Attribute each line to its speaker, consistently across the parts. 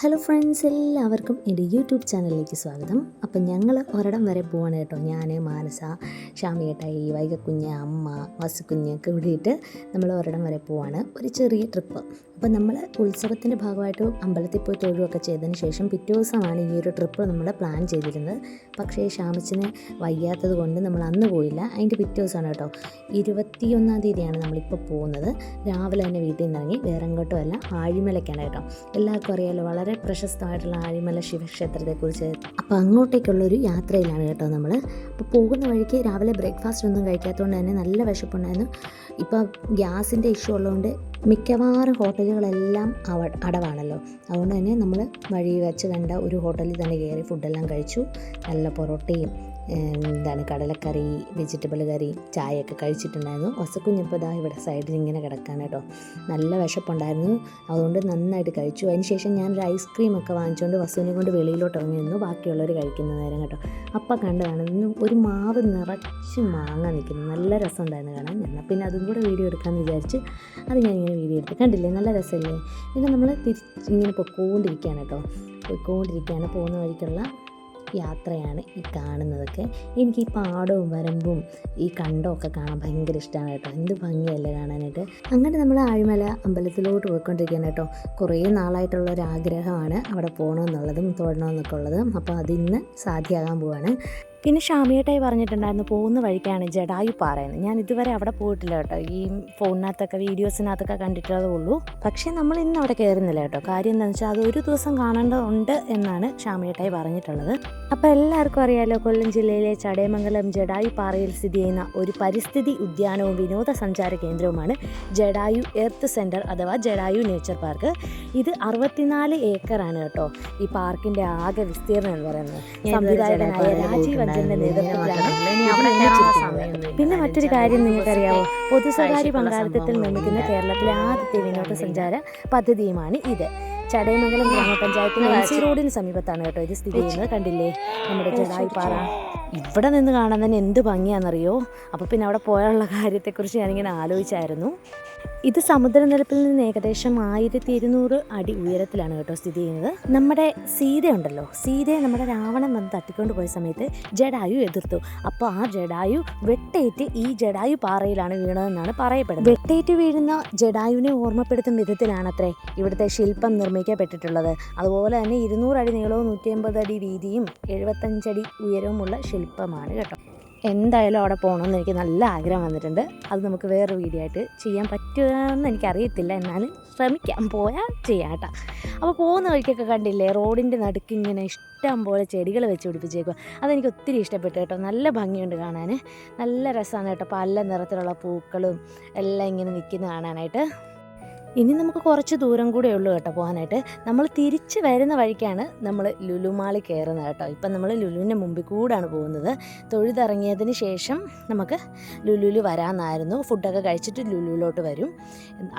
Speaker 1: Hello friends, എല്ലാവർക്കും എൻ്റെ YouTube ചാനലിലേക്ക് സ്വാഗതം. അപ്പം ഞങ്ങൾ ഒരിടം വരെ പോവാണ് കേട്ടോ. ഞാൻ, മാനസ, ഷാമിയേട്ടായി, വൈകക്കുഞ്ഞ്, അമ്മ, വസുക്കുഞ്ഞൊക്കെ കൂടിയിട്ട് നമ്മൾ ഒരിടം വരെ പോവാണ്. ഒരു ചെറിയ ട്രിപ്പ്. അപ്പം നമ്മൾ ഉത്സവത്തിൻ്റെ ഭാഗമായിട്ട് അമ്പലത്തിൽ പോയി തൊഴുകയൊക്കെ ചെയ്തതിന് ശേഷം പിറ്റേ ദിവസമാണ് ഈ ഒരു ട്രിപ്പ് നമ്മൾ പ്ലാൻ ചെയ്തിരുന്നത്. പക്ഷേ ഷാമിച്ചിന് വയ്യാത്തത് കൊണ്ട് നമ്മൾ അന്ന് പോയില്ല. അതിൻ്റെ പിറ്റേ ദിവസമാണ് കേട്ടോ, 21-ാം തീയതിയാണ് നമ്മളിപ്പോൾ പോകുന്നത്. രാവിലെ തന്നെ വീട്ടിൽ നിന്ന് ഇറങ്ങി വേറെ എങ്ങോട്ടും അല്ല, ആഴിമലയ്ക്കാണ് കേട്ടോ. എല്ലാവർക്കും അറിയാമല്ലോ, വളരെ പ്രശസ്തമായിട്ടുള്ള ആഴിമല ശിവക്ഷേത്രത്തെക്കുറിച്ച്. അപ്പോൾ അങ്ങോട്ടേക്കുള്ളൊരു യാത്രയിലാണ് കേട്ടോ നമ്മൾ. അപ്പോൾ പോകുന്ന വഴിക്ക് രാവിലെ ബ്രേക്ക്ഫാസ്റ്റ് ഒന്നും കഴിക്കാത്തതുകൊണ്ട് തന്നെ നല്ല വിശപ്പുണ്ടായിരുന്നു. ഇപ്പോൾ ഗ്യാസിൻ്റെ ഇഷ്യൂ ഉള്ളതുകൊണ്ട് മിക്കവാറും ഹോട്ടലുകളെല്ലാം അടവാണല്ലോ. അതുകൊണ്ട് തന്നെ നമ്മൾ വഴി വെച്ച് കണ്ട ഒരു ഹോട്ടലിൽ തന്നെ കയറി ഫുഡെല്ലാം കഴിച്ചു. നല്ല പൊറോട്ടയും കടലക്കറി, വെജിറ്റബിൾ കറി, ചായയൊക്കെ കഴിച്ചിട്ടുണ്ടായിരുന്നു. വസുക്കുഞ്ഞിപ്പോൾ ഇതാ ഇവിടെ സൈഡിൽ ഇങ്ങനെ കിടക്കാൻ കേട്ടോ. നല്ല വിശപ്പുണ്ടായിരുന്നു, അതുകൊണ്ട് നന്നായിട്ട് കഴിച്ചു. അതിന് ശേഷം ഞാനൊരു ഐസ്ക്രീമൊക്കെ വാങ്ങിച്ചുകൊണ്ട് വസുവിനെ കൊണ്ട് വെളിയിലോട്ട് ഇറങ്ങി നിന്നു, ബാക്കിയുള്ളവർ കഴിക്കുന്ന നേരം കേട്ടോ. അപ്പം കണ്ടതാണ് ഒരു മാവ് നിറച്ച് മാങ്ങ നിൽക്കുന്നു. നല്ല രസമുണ്ടായിരുന്നു കാണാൻ. എന്നാൽ പിന്നെ അതും കൂടെ വീഡിയോ എടുക്കാമെന്ന് വിചാരിച്ച് അത് ഞാനിങ്ങനെ വീഡിയോ എടുത്ത്. കണ്ടില്ലേ, നല്ല രസമല്ലേ? പിന്നെ നമ്മൾ ഇങ്ങനെ പോയിക്കൊണ്ടിരിക്കുകയാണ് കേട്ടോ. പോകുന്ന വഴിക്കുള്ള യാത്രയാണ് ഈ കാണുന്നതൊക്കെ. എനിക്ക് ഈ പാടവും വരമ്പും ഈ കണ്ടമൊക്കെ കാണാൻ ഭയങ്കര ഇഷ്ടമാണ് കേട്ടോ. എന്ത് ഭംഗിയല്ലേ കാണാനായിട്ട്. അങ്ങനെ നമ്മൾ ആഴിമല അമ്പലത്തിലോട്ട് പോയിക്കൊണ്ടിരിക്കുകയാണ് കേട്ടോ. കുറേ നാളായിട്ടുള്ളൊരാഗ്രഹമാണ് അവിടെ പോകണമെന്നുള്ളതും തൊഴണമെന്നൊക്കെ ഉള്ളത്. അപ്പോൾ അതിന്ന് സാധ്യമാകാൻ പോവാണ്. പിന്നെ ഷാമിയേട്ടായി പറഞ്ഞിട്ടുണ്ടായിരുന്നു പോകുന്ന വഴിക്കാണ് ജഡായു പാറയെന്ന്. ഞാൻ ഇതുവരെ അവിടെ പോയിട്ടില്ല കേട്ടോ. ഈ ഫോണിനകത്തൊക്കെ വീഡിയോസിനകത്തൊക്കെ കണ്ടിട്ടതേ ഉള്ളൂ. പക്ഷേ നമ്മൾ ഇന്ന് അവിടെ കയറുന്നില്ല കേട്ടോ. കാര്യം എന്താണെന്ന് വെച്ചാൽ അത് ഒരു ദിവസം കാണേണ്ടതുണ്ട് എന്നാണ് ഷാമിയേട്ടായി പറഞ്ഞിട്ടുള്ളത്. അപ്പോൾ എല്ലാവർക്കും അറിയാമല്ലോ, കൊല്ലം ജില്ലയിലെ ചടയമംഗലം ജഡായു പാറയിൽ സ്ഥിതി ചെയ്യുന്ന ഒരു പരിസ്ഥിതി ഉദ്യാനവും വിനോദസഞ്ചാര കേന്ദ്രവുമാണ് ജഡായു എർത്ത് സെൻറ്റർ അഥവാ ജഡായു നേച്ചർ പാർക്ക്. ഇത് 64 ഏക്കറാണ് കേട്ടോ ഈ പാർക്കിൻ്റെ ആകെ വിസ്തീർണം എന്ന് പറയുന്നത്. സംവിധായകനായ രാജീവ് പിന്നെ മറ്റൊരു കാര്യം നിങ്ങൾക്കറിയാമോ, പൊതു സ്വകാര്യ പങ്കാളിത്തത്തിൽ നിർമ്മിക്കുന്ന കേരളത്തിലെ ആദ്യത്തെ വിനോദസഞ്ചാര പദ്ധതിയുമാണ് ഇത്. ചടയമംഗലം ഗ്രാമപഞ്ചായത്തിലെ MC റോഡിന് സമീപത്താണ് കേട്ടോ ഇത് സ്ഥിതി ചെയ്യുന്നത്. കണ്ടില്ലേ നമ്മുടെ ജഡായു പാറ? ഇവിടെ നിന്ന് കാണാൻ തന്നെ എന്ത് ഭംഗിയാണെന്നറിയോ. അപ്പോൾ പിന്നെ അവിടെ പോയാലുള്ള കാര്യത്തെക്കുറിച്ച് ഞാനിങ്ങനെ ആലോചിച്ചായിരുന്നു. ഇത് സമുദ്രനിരപ്പിൽ നിന്ന് ഏകദേശം 1200 അടി ഉയരത്തിലാണ് കേട്ടോ സ്ഥിതി ചെയ്യുന്നത്. നമ്മുടെ സീതയുണ്ടല്ലോ, സീതയെ നമ്മുടെ രാവണൻ വന്ന് തട്ടിക്കൊണ്ട് പോയ സമയത്ത് ജഡായു എതിർത്തു. അപ്പോൾ ആ ജഡായു വെട്ടേറ്റ് ഈ ജഡായു പാറയിലാണ് വീണതെന്നാണ് പറയപ്പെടുന്നത്. വെട്ടേറ്റ് വീഴുന്ന ജഡായുവിനെ ഓർമ്മപ്പെടുത്തും വിധത്തിലാണത്രേ ഇവിടുത്തെ ശില്പം നിർമ്മിക്കപ്പെട്ടിട്ടുള്ളത്. അതുപോലെ തന്നെ 200 അടി നീളവും 150 അടി വീതിയും 75 അടി ഉയരവുമുള്ള ശില്പമാണ് കേട്ടോ. എന്തായാലും അവിടെ പോകണമെന്ന് എനിക്ക് നല്ല ആഗ്രഹം വന്നിട്ടുണ്ട്. അത് നമുക്ക് വേറെ വീഡിയോ ആയിട്ട് ചെയ്യാൻ പറ്റുമെന്ന് എനിക്കറിയത്തില്ല, എന്നാലും ശ്രമിക്കാം, പോയാൽ ചെയ്യാം കേട്ടോ. അപ്പോൾ പോകുന്ന വഴിക്കൊക്കെ കണ്ടില്ലേ, റോഡിൻ്റെ നടുക്ക് ഇങ്ങനെ ഇഷ്ടം പോലെ ചെടികൾ വെച്ച് പിടിപ്പിച്ചേക്കുക. അതെനിക്ക് ഒത്തിരി ഇഷ്ടപ്പെട്ടു കേട്ടോ. നല്ല ഭംഗിയുണ്ട് കാണാൻ, നല്ല രസമാണ് കേട്ടോ. പല നിറത്തിലുള്ള പൂക്കളും എല്ലാം ഇങ്ങനെ നിൽക്കുന്ന കാണാനായിട്ട്. ഇനി നമുക്ക് കുറച്ച് ദൂരം കൂടെ ഉള്ളൂ കേട്ടോ പോകാനായിട്ട്. നമ്മൾ തിരിച്ച് വരുന്ന വഴിക്കാണ് നമ്മൾ ലുലു മാളിൽ കയറുന്നത് കേട്ടോ. ഇപ്പം നമ്മൾ ലുലുവിൻ്റെ മുമ്പിൽ കൂടാണ് പോകുന്നത്. തൊഴുതിറങ്ങിയതിന് ശേഷം നമുക്ക് ലുലുവിൽ വരാമെന്നായിരുന്നു. ഫുഡൊക്കെ കഴിച്ചിട്ട് ലുലുവിലോട്ട് വരും.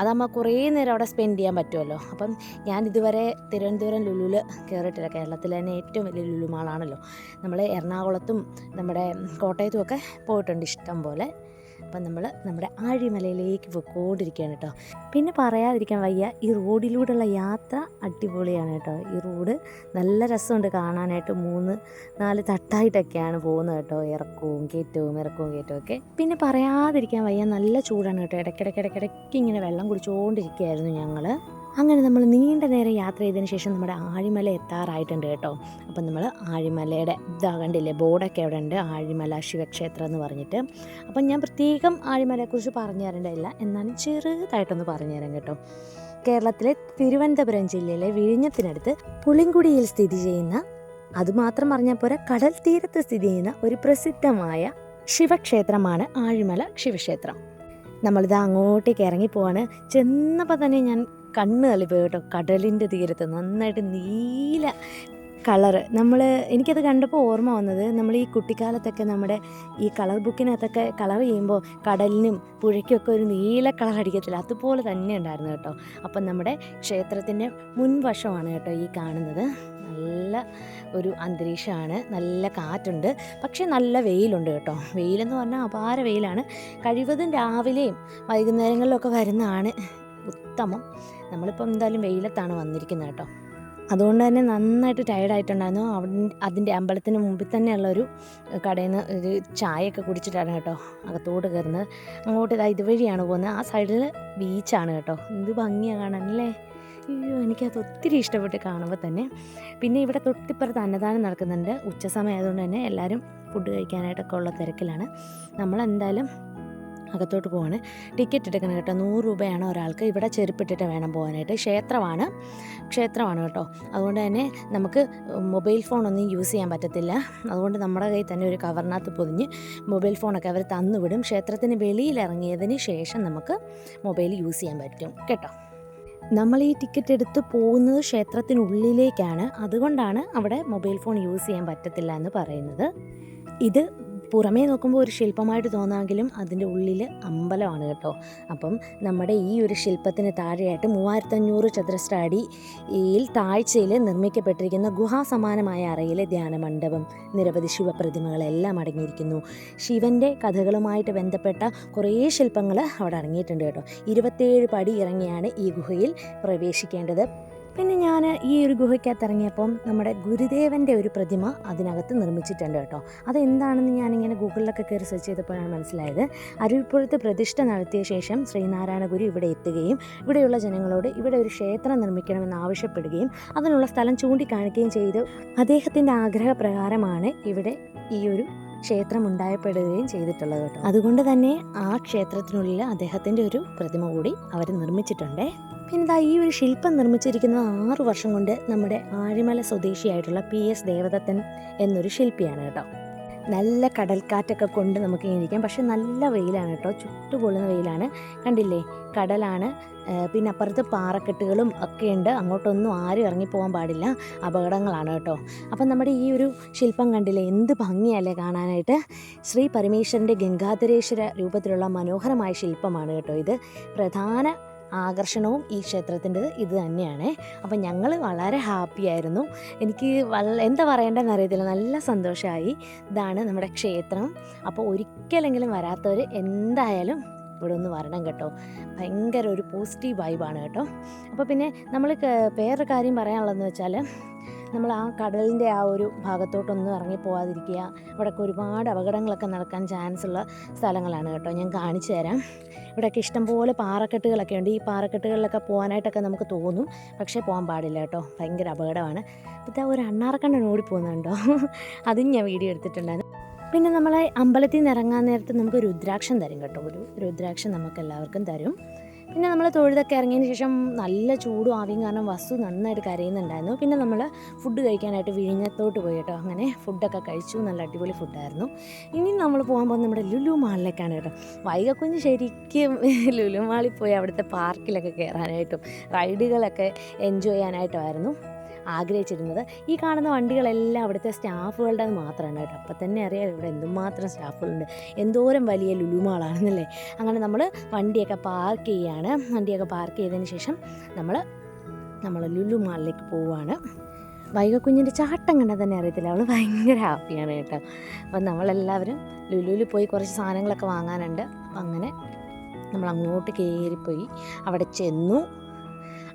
Speaker 1: അതാകുമ്പോൾ കുറേ നേരം അവിടെ സ്പെൻഡ് ചെയ്യാൻ പറ്റുമല്ലോ. അപ്പം ഞാൻ ഇതുവരെ തിരുവനന്തപുരം ലുലുവിൽ കയറിയിട്ടില്ല. കേരളത്തിലെ തന്നെ ഏറ്റവും വലിയ ലുലു മാളാണല്ലോ. നമ്മൾ എറണാകുളത്തും നമ്മുടെ കോട്ടയത്തും ഒക്കെ പോയിട്ടുണ്ട് ഇഷ്ടം പോലെ. അപ്പം നമ്മൾ നമ്മുടെ ആഴിമലയിലേക്ക് പോയിക്കൊണ്ടിരിക്കുകയാണ് കേട്ടോ. പിന്നെ പറയാതിരിക്കാൻ വയ്യ, ഈ റോഡിലൂടെയുള്ള യാത്ര അടിപൊളിയാണ് കേട്ടോ. ഈ റോഡ് നല്ല രസമുണ്ട് കാണാനായിട്ട്. 3-4 തട്ടായിട്ടൊക്കെയാണ് പോകുന്നത് കേട്ടോ. ഇറക്കവും കയറ്റവും ഒക്കെ. പിന്നെ പറയാതിരിക്കാൻ വയ്യ, നല്ല ചൂടാണ് കേട്ടോ. ഇടയ്ക്കിടയ്ക്ക് ഇങ്ങനെ വെള്ളം കുടിച്ചുകൊണ്ടിരിക്കുകയായിരുന്നു ഞങ്ങൾ. അങ്ങനെ നമ്മൾ നീണ്ട നേരം യാത്ര ചെയ്തതിന് ശേഷം നമ്മുടെ ആഴിമല എത്താറായിട്ടുണ്ട് കേട്ടോ. അപ്പം നമ്മൾ ആഴിമലയുടെ കണ്ടില്ലേ, ബോർഡൊക്കെ അവിടെ ഉണ്ട്, ആഴിമല ശിവക്ഷേത്രം എന്ന് പറഞ്ഞിട്ട്. അപ്പം ഞാൻ പ്രത്യേകം ആഴിമലയെക്കുറിച്ച് പറഞ്ഞു തരേണ്ടതില്ല, എന്നാലും ചെറുതായിട്ടൊന്ന് പറഞ്ഞു തരാം കേട്ടോ. കേരളത്തിലെ തിരുവനന്തപുരം ജില്ലയിലെ വിഴിഞ്ഞത്തിനടുത്ത് പുളിങ്കുടിയിൽ സ്ഥിതി ചെയ്യുന്ന, അതുമാത്രം പറഞ്ഞാൽ പോരാ, കടൽ തീരത്ത് സ്ഥിതി ചെയ്യുന്ന ഒരു പ്രസിദ്ധമായ ശിവക്ഷേത്രമാണ് ആഴിമല ശിവക്ഷേത്രം. നമ്മളിത് അങ്ങോട്ടേക്ക് ഇറങ്ങിപ്പോവാണ്. ചെന്നപ്പോൾ തന്നെ ഞാൻ കണ്ണ് തള്ളിപ്പോയി കേട്ടോ. കടലിൻ്റെ തീരത്ത് നന്നായിട്ട് നീല കളറ്. എനിക്കത് കണ്ടപ്പോൾ ഓർമ്മ വന്നത്, നമ്മൾ ഈ കുട്ടിക്കാലത്തൊക്കെ നമ്മുടെ ഈ കളർ ബുക്കിനകത്തൊക്കെ കളർ ചെയ്യുമ്പോൾ കടലിനും പുഴയ്ക്കൊക്കെ ഒരു നീല കളർ അടിക്കത്തില്ല, അതുപോലെ തന്നെ ഉണ്ടായിരുന്നു കേട്ടോ. അപ്പം നമ്മുടെ ക്ഷേത്രത്തിൻ്റെ മുൻവശമാണ് കേട്ടോ ഈ കാണുന്നത്. നല്ല ഒരു അന്തരീക്ഷമാണ്, നല്ല കാറ്റുണ്ട്, പക്ഷേ നല്ല വെയിലുണ്ട് കേട്ടോ. വെയിലെന്ന് പറഞ്ഞാൽ അപാര വെയിലാണ്. കഴിവതും രാവിലെയും വൈകുന്നേരങ്ങളിലൊക്കെ വരുന്നതാണ് ഉത്തമം. നമ്മളിപ്പോൾ എന്തായാലും വെയിലത്താണ് വന്നിരിക്കുന്നത് കേട്ടോ. അതുകൊണ്ട് തന്നെ നന്നായിട്ട് ടയർഡായിട്ടുണ്ടായിരുന്നു. അതിൻ്റെ അമ്പലത്തിന് മുമ്പിൽ തന്നെയുള്ളൊരു കടയിൽ നിന്ന് ഒരു ചായയൊക്കെ കുടിച്ചിട്ടാണ് കേട്ടോ അകത്തോട്ട് കയറുന്നത്. അങ്ങോട്ട് ഇതുവഴിയാണ് പോകുന്നത്. ആ സൈഡിൽ ബീച്ചാണ് കേട്ടോ. എന്ത് ഭംഗിയാണ് കാണാനല്ലേ. അയ്യോ, എനിക്കത് ഒത്തിരി ഇഷ്ടപ്പെട്ട് കാണുമ്പോൾ തന്നെ. പിന്നെ ഇവിടെ തൊട്ടിപ്പുറത്ത് അന്നദാനം നടക്കുന്നുണ്ട്. ഉച്ച സമയം ആയതുകൊണ്ട് തന്നെ എല്ലാവരും ഫുഡ് കഴിക്കാനായിട്ടൊക്കെ ഉള്ള തിരക്കിലാണ്. നമ്മളെന്തായാലും അകത്തോട്ട് പോവാണ്. ടിക്കറ്റ് എടുക്കണം കേട്ടോ. 100 രൂപയാണ് ഒരാൾക്ക്. ഇവിടെ ചെരുപ്പിട്ടിട്ട് വേണം പോകാനായിട്ട്. ക്ഷേത്രമാണ് കേട്ടോ. അതുകൊണ്ട് തന്നെ നമുക്ക് മൊബൈൽ ഫോണൊന്നും യൂസ് ചെയ്യാൻ പറ്റത്തില്ല. അതുകൊണ്ട് നമ്മുടെ കയ്യിൽ തന്നെ ഒരു കവറിനകത്ത് പൊതിഞ്ഞ് മൊബൈൽ ഫോണൊക്കെ അവർ തന്നുവിടും. ക്ഷേത്രത്തിന് വെളിയിലിറങ്ങിയതിന് ശേഷം നമുക്ക് മൊബൈൽ യൂസ് ചെയ്യാൻ പറ്റും കേട്ടോ. നമ്മൾ ഈ ടിക്കറ്റ് എടുത്ത് പോകുന്നത് ക്ഷേത്രത്തിനുള്ളിലേക്കാണ്. അതുകൊണ്ടാണ് അവിടെ മൊബൈൽ ഫോൺ യൂസ് ചെയ്യാൻ പറ്റത്തില്ല എന്ന് പറയുന്നത്. ഇത് പുറമേ നോക്കുമ്പോൾ ഒരു ശില്പമായിട്ട് തോന്നാമെങ്കിലും അതിൻ്റെ ഉള്ളിൽ അമ്പലമാണ് കേട്ടോ. അപ്പം നമ്മുടെ ഈ ഒരു ശില്പത്തിന് താഴെയായിട്ട് 3500 ചതുരശ്ര അടിയിൽ താഴ്ചയിൽ നിർമ്മിക്കപ്പെട്ടിരിക്കുന്ന ഗുഹാസമാനമായ അറയിലെ ധ്യാനമണ്ഡപം, നിരവധി ശിവപ്രതിമകളെല്ലാം അടങ്ങിയിരിക്കുന്നു. ശിവൻ്റെ കഥകളുമായിട്ട് ബന്ധപ്പെട്ട കുറേ ശില്പങ്ങൾ അവിടെ അടങ്ങിയിട്ടുണ്ട് കേട്ടോ. 27 പടി ഇറങ്ങിയാണ് ഈ ഗുഹയിൽ പ്രവേശിക്കേണ്ടത്. പിന്നെ ഞാൻ ഈ ഒരു ഗുഹയ്ക്കകത്ത് ഇറങ്ങിയപ്പം നമ്മുടെ ഗുരുദേവൻ്റെ ഒരു പ്രതിമ അതിനകത്ത് നിർമ്മിച്ചിട്ടുണ്ട് കേട്ടോ. അതെന്താണെന്ന് ഞാനിങ്ങനെ ഗൂഗിളിലൊക്കെ കയറി സെർച്ച് ചെയ്തപ്പോഴാണ് മനസ്സിലായത്. അരുവിപ്പുറത്ത് പ്രതിഷ്ഠ നടത്തിയ ശേഷം ശ്രീനാരായണ ഗുരു ഇവിടെ എത്തുകയും ഇവിടെയുള്ള ജനങ്ങളോട് ഇവിടെ ഒരു ക്ഷേത്രം നിർമ്മിക്കണമെന്ന് ആവശ്യപ്പെടുകയും അതിനുള്ള സ്ഥലം ചൂണ്ടിക്കാണിക്കുകയും ചെയ്തു. അദ്ദേഹത്തിൻ്റെ ആഗ്രഹപ്രകാരമാണ് ഇവിടെ ഈ ഒരു ക്ഷേത്രം ഉണ്ടായപ്പെടുകയും ചെയ്തിട്ടുള്ളത് കേട്ടോ. അതുകൊണ്ട് തന്നെ ആ ക്ഷേത്രത്തിനുള്ളിൽ അദ്ദേഹത്തിൻ്റെ ഒരു പ്രതിമ കൂടി അവർ നിർമ്മിച്ചിട്ടുണ്ട്. പിന്നെ ഈ ഒരു ശില്പം നിർമ്മിച്ചിരിക്കുന്നത് 6 വർഷം കൊണ്ട് നമ്മുടെ ആഴിമല സ്വദേശിയായിട്ടുള്ള PS ദേവദത്തൻ എന്നൊരു ശില്പിയാണ് കേട്ടോ. നല്ല കടൽക്കാറ്റൊക്കെ കൊണ്ട് നമുക്ക് ഇരിക്കാം. പക്ഷെ നല്ല വെയിലാണ് കേട്ടോ. ചുട്ടുപൊള്ളുന്ന വെയിലാണ്. കണ്ടില്ലേ, കടലാണ്. പിന്നെ അപ്പുറത്ത് പാറക്കെട്ടുകളും ഒക്കെ ഉണ്ട്. അങ്ങോട്ടൊന്നും ആരും ഇറങ്ങിപ്പോകാൻ പാടില്ല, അപകടങ്ങളാണ് കേട്ടോ. അപ്പം നമ്മുടെ ഈ ഒരു ശില്പം കണ്ടില്ലേ, എന്ത് ഭംഗിയല്ലേ കാണാനായിട്ട്. ശ്രീ പരമേശ്വരൻ്റെ ഗംഗാധരേശ്വര രൂപത്തിലുള്ള മനോഹരമായ ശില്പമാണ് കേട്ടോ ഇത്. പ്രധാന ആകർഷണവും ഈ ക്ഷേത്രത്തിൻ്റെത് ഇത് തന്നെയാണ്. അപ്പം ഞങ്ങൾ വളരെ ഹാപ്പിയായിരുന്നു. എനിക്ക് എന്താ പറയേണ്ടതെന്ന് അറിയത്തില്ല, നല്ല സന്തോഷമായി. ഇതാണ് നമ്മുടെ ക്ഷേത്രം. അപ്പോൾ ഒരിക്കലെങ്കിലും വരാത്തവർ എന്തായാലും ഇവിടെ ഒന്ന് വരണം കേട്ടോ. ഭയങ്കര ഒരു പോസിറ്റീവ് വൈബാണ് കേട്ടോ. അപ്പോൾ പിന്നെ നമ്മൾ വേറൊരു കാര്യം പറയാനുള്ളതെന്ന് വെച്ചാൽ, നമ്മൾ ആ കടലിൻ്റെ ആ ഒരു ഭാഗത്തോട്ടൊന്നും ഇറങ്ങി പോകാതിരിക്കുക. അവിടെയൊക്കെ ഒരുപാട് അപകടങ്ങളൊക്കെ നടക്കാൻ ചാൻസ് ഉള്ള സ്ഥലങ്ങളാണ് കേട്ടോ. ഞാൻ കാണിച്ചു തരാം. ഇവിടെയൊക്കെ ഇഷ്ടംപോലെ പാറക്കെട്ടുകളൊക്കെ ഉണ്ട്. ഈ പാറക്കെട്ടുകളിലൊക്കെ പോകാനായിട്ടൊക്കെ നമുക്ക് തോന്നും, പക്ഷേ പോകാൻ പാടില്ല കേട്ടോ. ഭയങ്കര അപകടമാണ്. അപ്പോൾ ഒരു അണ്ണാറക്കണ്ണൻ ഓടിപ്പോകുന്നുണ്ടോ, അതും ഞാൻ വീഡിയോ എടുത്തിട്ടുണ്ടായിരുന്നു. പിന്നെ നമ്മളെ അമ്പലത്തിൽ നിന്ന് ഇറങ്ങാൻ നേരത്ത് നമുക്ക് രുദ്രാക്ഷം തരും കേട്ടോ. ഒരു രുദ്രാക്ഷം നമുക്ക് എല്ലാവർക്കും തരും. പിന്നെ നമ്മൾ തൊഴുതൊക്കെ ഇറങ്ങിയതിന് ശേഷം നല്ല ചൂടും ആവിയും കാരണം വസ്തു നന്നായിട്ട് കരയുന്നുണ്ടായിരുന്നു. പിന്നെ നമ്മൾ ഫുഡ് കഴിക്കാനായിട്ട് വിഴിഞ്ഞത്തോട്ട് പോയി കേട്ടോ. അങ്ങനെ ഫുഡൊക്കെ കഴിച്ചു. നല്ല അടിപൊളി ഫുഡായിരുന്നു. ഇനി നമ്മൾ പോകാൻ പോകുന്നത് നമ്മുടെ ലുലു മാളിലേക്കാണ് കേട്ടോ. വൈകക്കുഞ്ഞ് ശരിക്കും ലുലു മാളിൽ പോയി അവിടുത്തെ പാർക്കിലൊക്കെ കയറാനായിട്ടും റൈഡുകളൊക്കെ എൻജോയ് ചെയ്യാനായിട്ടുമായിരുന്നു ആഗ്രഹിച്ചിരുന്നത്. ഈ കാണുന്ന വണ്ടികളെല്ലാം അവിടുത്തെ സ്റ്റാഫുകളുടെ മാത്രമാണ് കേട്ടോ. അപ്പം തന്നെ അറിയാം ഇവിടെ എന്തുമാത്രം സ്റ്റാഫുകളുണ്ട്, എന്തോരം വലിയ ലുലുമാളാണെന്നല്ലേ. അങ്ങനെ നമ്മൾ വണ്ടിയൊക്കെ പാർക്ക് ചെയ്യുകയാണ്. വണ്ടിയൊക്കെ പാർക്ക് ചെയ്തതിന് ശേഷം നമ്മൾ ലുലു മാളിലേക്ക് പോവുകയാണ്. വൈകക്കുഞ്ഞിൻ്റെ ചാട്ടം കണ്ടാൽ തന്നെ അറിയത്തില്ല, അവൾ ഭയങ്കര ഹാപ്പിയാണ് കേട്ടോ. അപ്പം നമ്മളെല്ലാവരും ലുലുവിൽ പോയി കുറച്ച് സാധനങ്ങളൊക്കെ വാങ്ങാനുണ്ട്. അപ്പം അങ്ങനെ നമ്മൾ അങ്ങോട്ട് കയറിപ്പോയി അവിടെ ചെന്നു.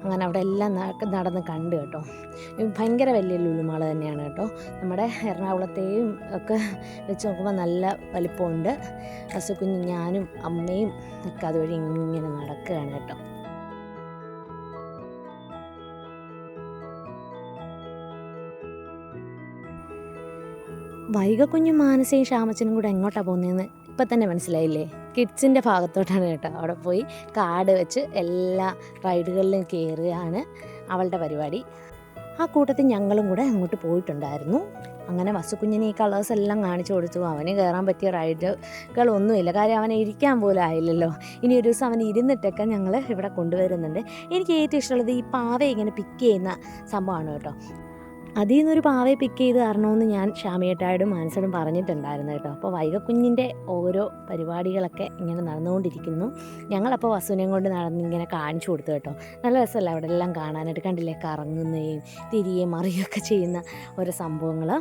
Speaker 1: അങ്ങനെ അവിടെ എല്ലാം നടന്ന് കണ്ടു കേട്ടോ. ഭയങ്കര വലിയ ലുലുമാൾ തന്നെയാണ് കേട്ടോ. നമ്മുടെ എറണാകുളത്തെയും ഒക്കെ വെച്ച് നോക്കുമ്പോൾ നല്ല വലിപ്പമുണ്ട്. അസുകുഞ്ഞും ഞാനും അമ്മയും ഒക്കെ അതുവഴി ഇങ്ങനെ നടക്കുകയാണ് കേട്ടോ. വൈകക്കുഞ്ഞും മാനസയും ശ്യാമച്ചനും കൂടെ എങ്ങോട്ടാണ് പോകുന്നതെന്ന് ഇപ്പം തന്നെ മനസ്സിലായില്ലേ? കിഡ്സിൻ്റെ ഭാഗത്തോട്ടാണ് കേട്ടോ. അവിടെ പോയി കാർഡ് വെച്ച് എല്ലാ റൈഡുകളിലും കയറുകയാണ് അവളുടെ പരിപാടി. ആ കൂട്ടത്തിൽ ഞങ്ങളും കൂടെ അങ്ങോട്ട് പോയിട്ടുണ്ടായിരുന്നു. അങ്ങനെ വസുക്കുഞ്ഞിന് ഈ കളേഴ്സ് എല്ലാം കാണിച്ചു കൊടുത്തു. അവന് കയറാൻ പറ്റിയ റൈഡുകളൊന്നുമില്ല, കാര്യം അവനെ ഇരിക്കാൻ പോലും ആയില്ലല്ലോ. ഇനി ഒരു ദിവസം അവൻ ഇരുന്നിട്ടൊക്കെ ഞങ്ങൾ ഇവിടെ കൊണ്ടുവരുന്നുണ്ട്. എനിക്ക് ഏറ്റവും ഇഷ്ടമുള്ളത് ഈ പാവ ഇങ്ങനെ പിക്ക് ചെയ്യുന്ന സംഭവമാണ് കേട്ടോ. അതിൽ നിന്നൊരു പാവയെ പിക്ക് ചെയ്ത് തരണമെന്ന് ഞാൻ ഷാമിയേട്ടായോടും മാനസോടും പറഞ്ഞിട്ടുണ്ടായിരുന്നു കേട്ടോ. അപ്പോൾ വൈകക്കുഞ്ഞിൻ്റെ ഓരോ പരിപാടികളൊക്കെ ഇങ്ങനെ നടന്നുകൊണ്ടിരിക്കുന്നു. ഞങ്ങളപ്പോൾ വസുവിനെയും കൊണ്ട് നടന്നിങ്ങനെ കാണിച്ചു കൊടുത്തു കേട്ടോ. നല്ല രസമല്ല അവിടെ എല്ലാം കാണാനായിട്ട്. കണ്ടില്ലേ, കറങ്ങുന്നതും തിരികെ മറിയൊക്കെ ചെയ്യുന്ന ഓരോ സംഭവങ്ങൾ.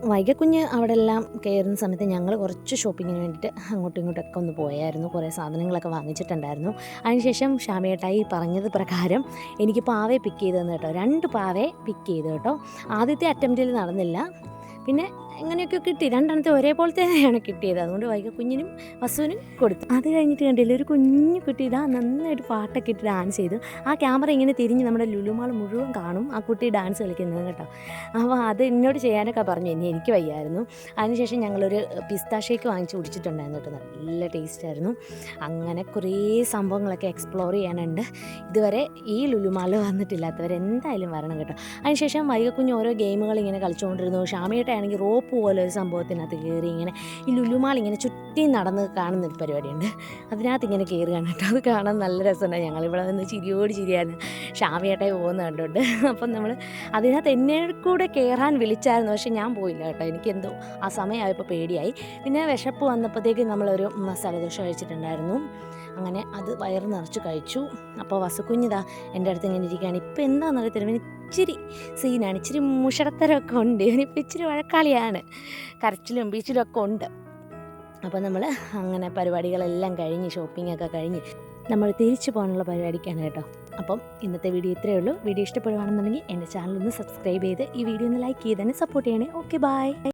Speaker 1: വൈകക്കുഞ്ഞ് അവിടെ എല്ലാം കയറുന്ന സമയത്ത് ഞങ്ങൾ കുറച്ച് ഷോപ്പിങ്ങിന് വേണ്ടിയിട്ട് അങ്ങോട്ടും ഇങ്ങോട്ടൊക്കെ ഒന്ന് പോയായിരുന്നു. കുറേ സാധനങ്ങളൊക്കെ വാങ്ങിച്ചിട്ടുണ്ടായിരുന്നു. അതിനുശേഷം ഷാമിയേട്ടായി പറഞ്ഞത് പ്രകാരം എനിക്ക് പാവയെ പിക്ക് ചെയ്ത് തന്നു കേട്ടോ. 2 പാവയെ പിക്ക് ചെയ്തു കേട്ടോ. ആദ്യത്തെ അറ്റംപ്റ്റിൽ നടന്നില്ല, പിന്നെ എങ്ങനെയൊക്കെ കിട്ടി. 2 ഒരേപോലത്തെയാണ് കിട്ടിയത്. അതുകൊണ്ട് വൈകക്കുഞ്ഞിനും വസുവിനും കൊടുത്തു. അത് കഴിഞ്ഞിട്ട് കണ്ടില്ല, ഒരു കുഞ്ഞു കുട്ടി ഇതാ നന്നായിട്ട് പാട്ടൊക്കെ ഇട്ട് ഡാൻസ് ചെയ്തു. ആ ക്യാമറ ഇങ്ങനെ തിരിഞ്ഞ് നമ്മുടെ ലുലുമാൾ മുഴുവൻ കാണും ആ കുട്ടി ഡാൻസ് കളിക്കുന്നത് കേട്ടോ. അപ്പോൾ അത് എന്നോട് ചെയ്യാനൊക്കെ പറഞ്ഞു, എനിക്ക് വയ്യായിരുന്നു. അതിനുശേഷം ഞങ്ങളൊരു പിസ്താ ഷേക്ക് വാങ്ങിച്ച് കുടിച്ചിട്ടുണ്ടായിരുന്നു കേട്ടോ. നല്ല ടേസ്റ്റായിരുന്നു. അങ്ങനെ കുറേ സംഭവങ്ങളൊക്കെ എക്സ്പ്ലോർ ചെയ്യാനുണ്ട്. ഇതുവരെ ഈ ലുലുമാൾ വന്നിട്ടില്ലാത്തവർ എന്തായാലും വരണം കേട്ടോ. അതിനുശേഷം വൈകക്കുഞ്ഞ് ഓരോ ഗെയിമുകൾ ഇങ്ങനെ കളിച്ചുകൊണ്ടിരുന്നു. ഷാമിയേട്ടാണെങ്കിൽ റോപ്പ് പോലെ ഒരു സംഭവത്തിനകത്ത് കയറി ഇങ്ങനെ ഈ ലുലുമാൾ ഇങ്ങനെ ചുറ്റി നടന്ന് കാണുന്നൊരു പരിപാടിയുണ്ട്. അതിനകത്ത് ഇങ്ങനെ കയറുകയാണ് കേട്ടോ. അത് കാണാൻ നല്ല രസമുണ്ട്. ഞങ്ങളിവിടെ നിന്ന് ചിരിയോട് ചിരിയായിരുന്നു ഷാമിയേട്ടായി പോകുന്ന കണ്ടുകൊണ്ട്. അപ്പം നമ്മൾ അതിനകത്ത് എന്നെ കൂടെ കയറാൻ വിളിച്ചായിരുന്നു, പക്ഷേ ഞാൻ പോയില്ല കേട്ടോ. എനിക്കെന്തോ ആ സമയമായപ്പോൾ പേടിയായി. പിന്നെ വിശപ്പ് വന്നപ്പോഴത്തേക്ക് നമ്മളൊരു മസാല ദോശ കഴിച്ചിട്ടുണ്ടായിരുന്നു. അങ്ങനെ അത് വയറ് നിറച്ച് കഴിച്ചു. അപ്പോൾ വസുക്കുഞ്ഞിതാ എൻ്റെ അടുത്ത് ഇങ്ങനെ ഇരിക്കുകയാണ്. ഇപ്പം എന്താണെന്ന് അറിയത്തില്ല, ഇച്ചിരി സീനാണ്, ഇച്ചിരി മുഷടത്തരമൊക്കെ ഉണ്ട്. ഇവനിപ്പോൾ ഇച്ചിരി വഴക്കാളിയാണ്, കരച്ചിലും ബീച്ചിലും ഒക്കെ ഉണ്ട്. അപ്പോൾ നമ്മൾ അങ്ങനെ പരിപാടികളെല്ലാം കഴിഞ്ഞ് ഷോപ്പിങ്ങൊക്കെ കഴിഞ്ഞ് നമ്മൾ തിരിച്ചു പോകാനുള്ള പരിപാടിക്കാണ് കേട്ടോ. അപ്പം ഇന്നത്തെ വീഡിയോ ഇത്രയേ ഉള്ളൂ. വീഡിയോ ഇഷ്ടപ്പെടുകയാണെന്നുണ്ടെങ്കിൽ എൻ്റെ ചാനലൊന്ന് സബ്സ്ക്രൈബ് ചെയ്ത് ഈ വീഡിയോ ഒന്ന് ലൈക്ക് ചെയ്ത് തന്നെ സപ്പോർട്ട് ചെയ്യണേ. Okay, by.